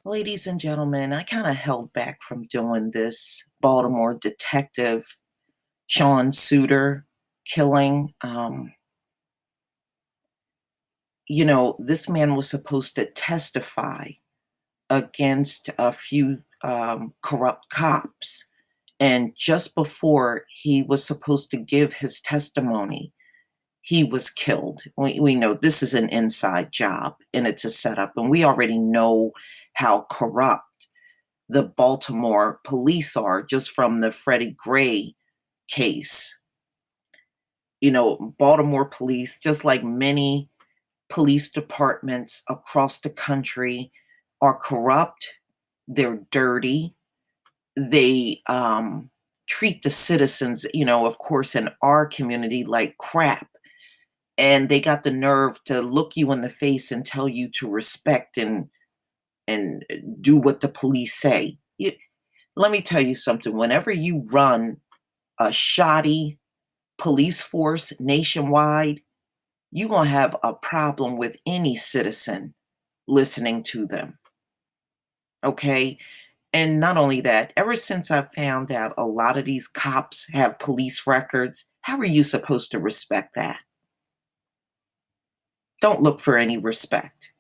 Ladies and gentlemen, I kind of held back from doing this Baltimore detective Sean Suiter killing. This man was supposed to testify against a few corrupt cops. And just before he was supposed to give his testimony, he was killed. We know this is an inside job and it's a setup, and we already know how corrupt the Baltimore police are just from the Freddie Gray case. Baltimore police, just like many police departments across the country, are corrupt. They're dirty. They treat the citizens, of course, in our community like crap. And they got the nerve to look you in the face and tell you to respect and do what the police say. Let me tell you something. Whenever you run a shoddy police force nationwide, you're going to have a problem with any citizen listening to them. Okay? And not only that, ever since I found out a lot of these cops have police records, how are you supposed to respect that? Don't look for any respect.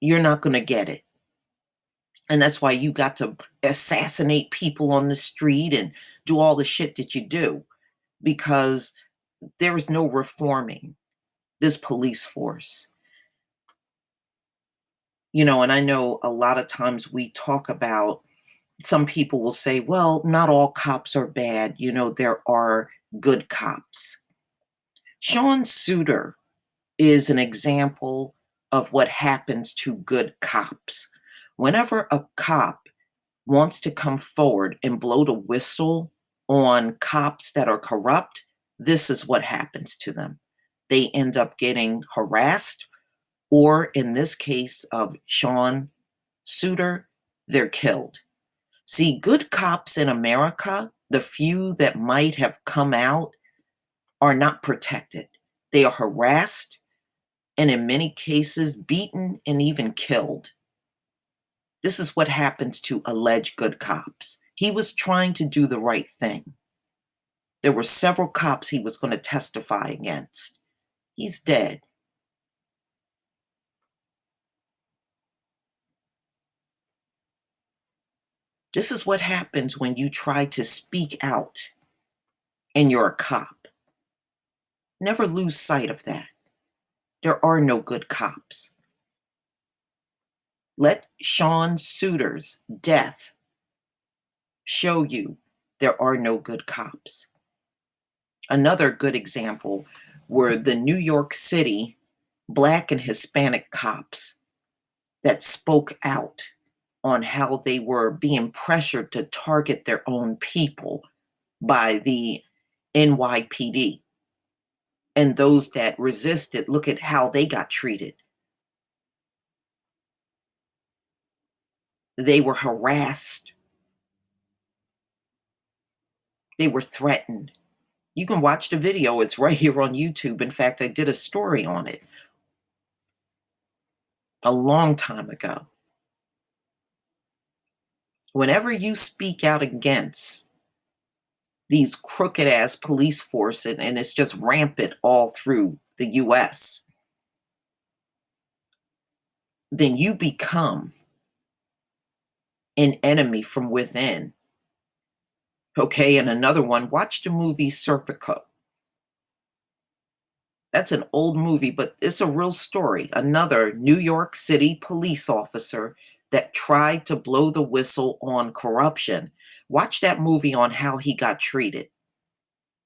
You're not going to get it. And that's why you got to assassinate people on the street and do all the shit that you do, because there is no reforming this police force. And I know a lot of times we talk about, some people will say, well, not all cops are bad. There are good cops. Sean Suiter is an example of what happens to good cops. Whenever a cop wants to come forward and blow the whistle on cops that are corrupt, this is what happens to them. They end up getting harassed, or in this case of Sean Suiter, they're killed. See, good cops in America, the few that might have come out, are not protected. They are harassed and in many cases beaten and even killed. This is what happens to alleged good cops. He was trying to do the right thing. There were several cops he was going to testify against. He's dead. This is what happens when you try to speak out and you're a cop. Never lose sight of that. There are no good cops. Let Sean Suiter's death show you there are no good cops. Another good example were the New York City Black and Hispanic cops that spoke out on how they were being pressured to target their own people by the NYPD. And those that resisted, look at how they got treated. They were harassed. They were threatened. You can watch the video. It's right here on YouTube. In fact, I did a story on it a long time ago. Whenever you speak out against these crooked ass police force, and it's just rampant all through the US, then you become an enemy from within. Okay, and another one, watch the movie Serpico. That's an old movie, but it's a real story. Another New York City police officer that tried to blow the whistle on corruption. Watch that movie on how he got treated.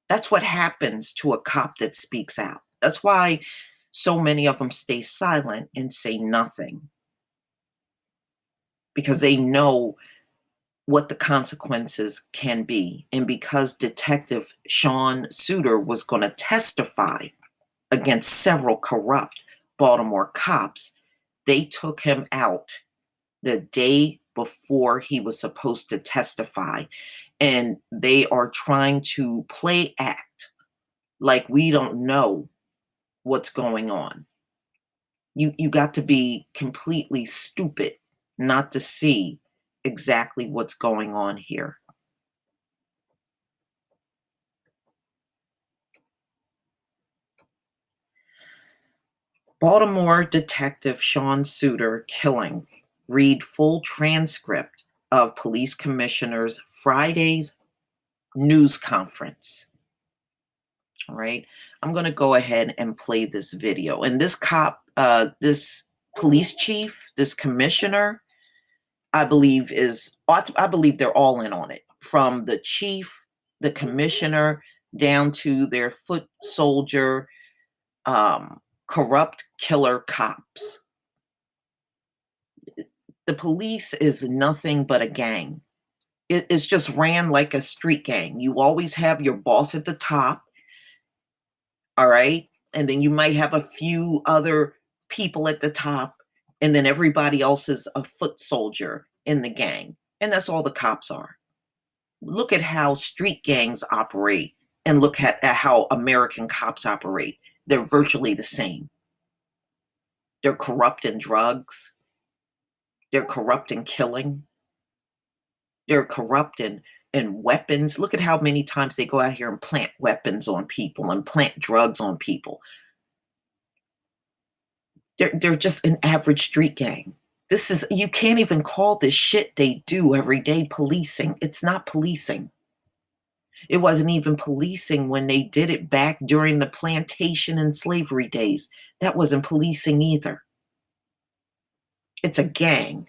That's what happens to a cop that speaks out. That's why so many of them stay silent and say nothing, because they know what the consequences can be. And because Detective Sean Suiter was going to testify against several corrupt Baltimore cops, they took him out the day before he was supposed to testify. And they are trying to play act like we don't know what's going on. You got to be completely stupid not to see exactly what's going on here. Baltimore detective Sean Suter killing. Read full transcript of police commissioner's Friday's news conference. All right. I'm going to go ahead and play this video. And this this police chief, this commissioner, I believe I believe they're all in on it, from the chief, the commissioner, down to their foot soldier, corrupt killer cops. The police is nothing but a gang. It's just ran like a street gang. You always have your boss at the top, all right? And then you might have a few other people at the top, and then everybody else is a foot soldier in the gang. And that's all the cops are. Look at how street gangs operate, and look at how American cops operate. They're virtually the same. They're corrupt in drugs. They're corrupt in killing. They're corrupt in weapons. Look at how many times they go out here and plant weapons on people and plant drugs on people. They're just an average street gang. You can't even call this shit they do every day policing. It's not policing. It wasn't even policing when they did it back during the plantation and slavery days. That wasn't policing either. It's a gang.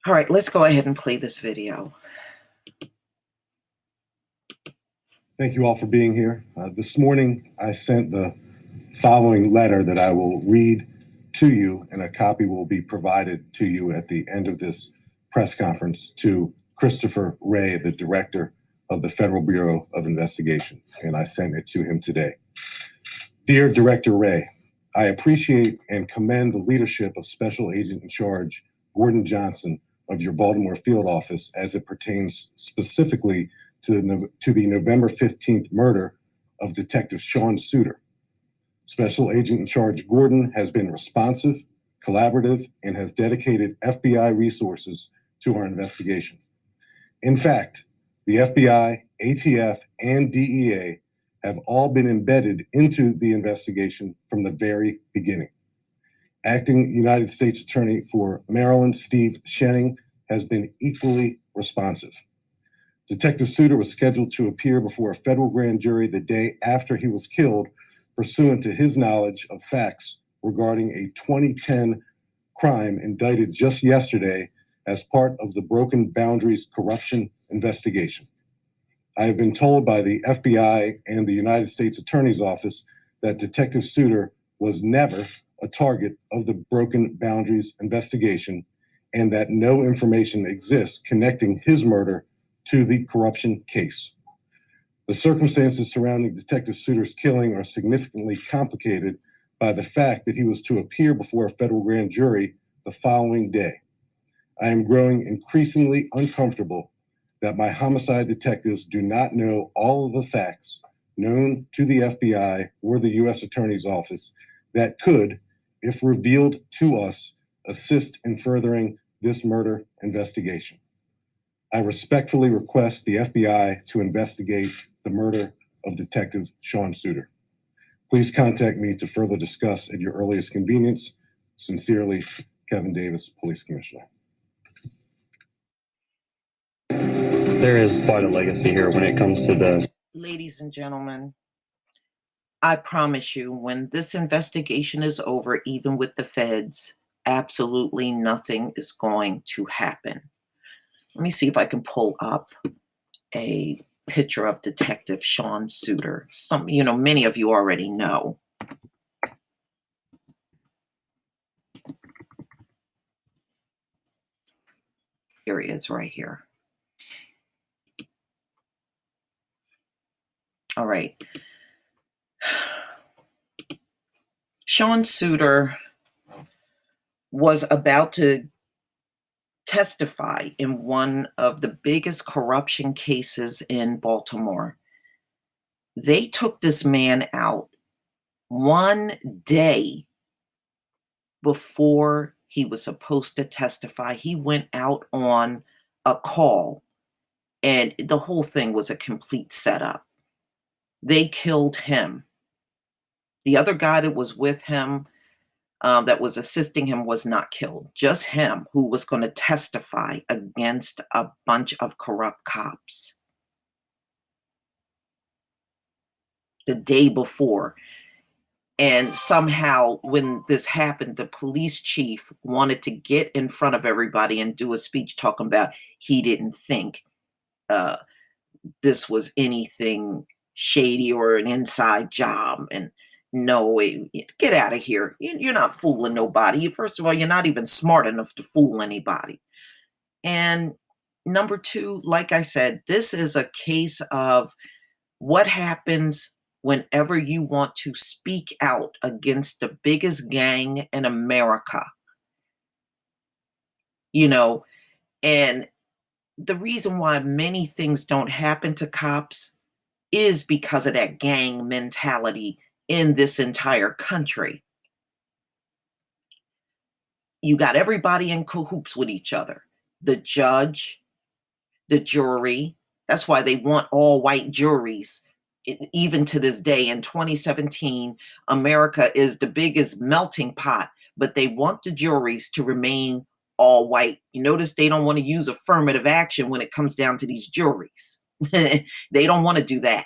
All right, let's go ahead and play this video. Thank you all for being here. This morning, I sent the following letter that I will read to you, and a copy will be provided to you at the end of this press conference, to Christopher Wray, the director of the Federal Bureau of Investigation, and I sent it to him today. Dear Director Wray, I appreciate and commend the leadership of Special Agent in Charge Gordon Johnson of your Baltimore field office as it pertains specifically to the November 15th murder of Detective Sean Suter. Special Agent in Charge Gordon has been responsive, collaborative, and has dedicated FBI resources to our investigation. In fact, the FBI, ATF, and DEA have all been embedded into the investigation from the very beginning. Acting United States Attorney for Maryland, Steve Shenning, has been equally responsive. Detective Suter was scheduled to appear before a federal grand jury the day after he was killed, pursuant to his knowledge of facts regarding a 2010 crime indicted just yesterday as part of the Broken Boundaries corruption investigation. I have been told by the FBI and the United States Attorney's Office that Detective Suter was never a target of the Broken Boundaries investigation, and that no information exists connecting his murder to the corruption case. The circumstances surrounding Detective Suter's killing are significantly complicated by the fact that he was to appear before a federal grand jury the following day. I am growing increasingly uncomfortable that my homicide detectives do not know all of the facts known to the FBI or the U.S. Attorney's Office that could, if revealed to us, assist in furthering this murder investigation. I respectfully request the FBI to investigate the murder of Detective Sean Suter. Please contact me to further discuss at your earliest convenience. Sincerely, Kevin Davis, Police Commissioner. There is quite a legacy here when it comes to this. Ladies and gentlemen, I promise you, when this investigation is over, even with the feds, absolutely nothing is going to happen. Let me see if I can pull up a picture of Detective Sean Suter. Many of you already know. Here he is right here. All right. Sean Suter was about to testify in one of the biggest corruption cases in Baltimore. They took this man out one day before he was supposed to testify. He went out on a call, and the whole thing was a complete setup. They killed him. The other guy that was with him, that was assisting him, was not killed. Just him, who was going to testify against a bunch of corrupt cops the day before. And somehow, when this happened, the police chief wanted to get in front of everybody and do a speech talking about he didn't think uh, this was anything shady or an inside job. And no, get out of here. You're not fooling nobody. First of all, you're not even smart enough to fool anybody. And number two, like I said, this is a case of what happens whenever you want to speak out against the biggest gang in America. You know, and the reason why many things don't happen to cops is because of that gang mentality in this entire country. You got everybody in cahoots with each other. The judge, the jury. That's why they want all white juries. Even to this day, in 2017, America is the biggest melting pot, but they want the juries to remain all white. You notice they don't want to use affirmative action when it comes down to these juries. They don't want to do that.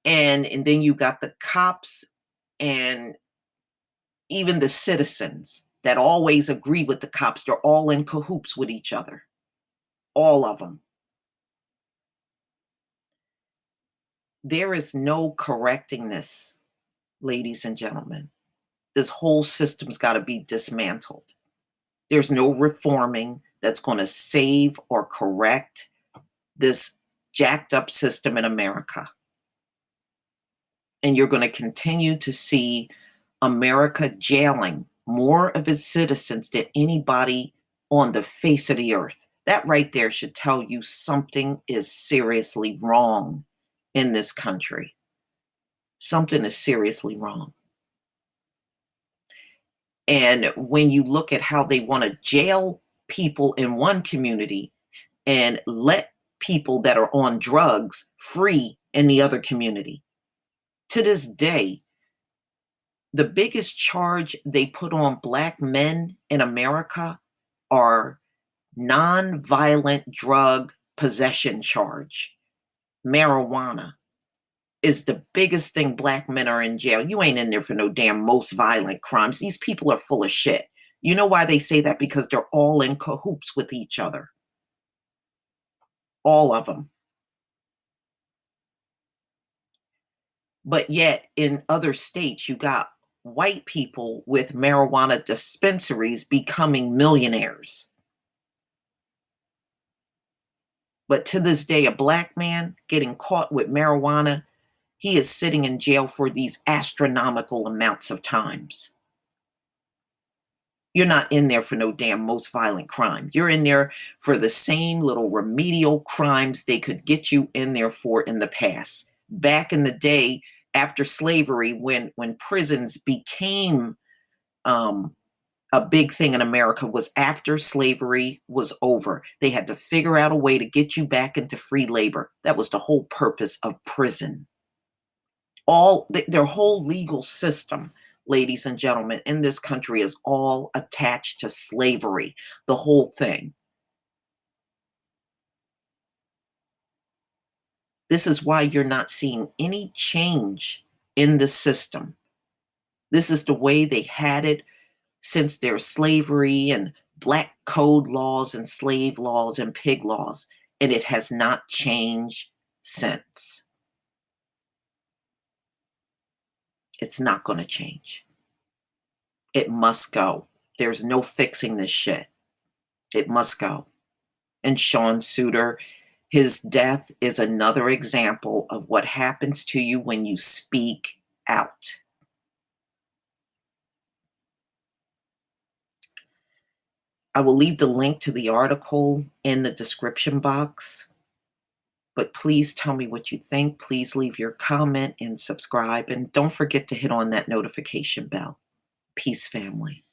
And then you got the cops and even the citizens that always agree with the cops. They're all in cahoots with each other. All of them. There is no correcting this, ladies and gentlemen. This whole system's got to be dismantled. There's no reforming that's going to save or correct this jacked up system in America. And you're going to continue to see America jailing more of its citizens than anybody on the face of the earth. That right there should tell you something is seriously wrong in this country. Something is seriously wrong. And when you look at how they want to jail people in one community and let people that are on drugs free in the other community, to this day, the biggest charge they put on Black men in America are non-violent drug possession charge. Marijuana is the biggest thing. Black men are in jail. You ain't in there for no damn most violent crimes. These people are full of shit. You know why they say that? Because they're all in cahoots with each other. All of them. But yet in other states, you got white people with marijuana dispensaries becoming millionaires. But to this day, a Black man getting caught with marijuana, he is sitting in jail for these astronomical amounts of times. You're not in there for no damn most violent crime. You're in there for the same little remedial crimes they could get you in there for in the past. Back in the day, after slavery, when prisons became a big thing in America, was after slavery was over. They had to figure out a way to get you back into free labor. That was the whole purpose of prison. Their whole legal system, ladies and gentlemen, in this country is all attached to slavery, the whole thing. This is why you're not seeing any change in the system. This is the way they had it since their slavery and black code laws and slave laws and pig laws, and it has not changed since. It's not going to change. It must go. There's no fixing this shit. It must go. And Sean Suiter, his death is another example of what happens to you when you speak out. I will leave the link to the article in the description box. But please tell me what you think. Please leave your comment and subscribe. And don't forget to hit on that notification bell. Peace, family.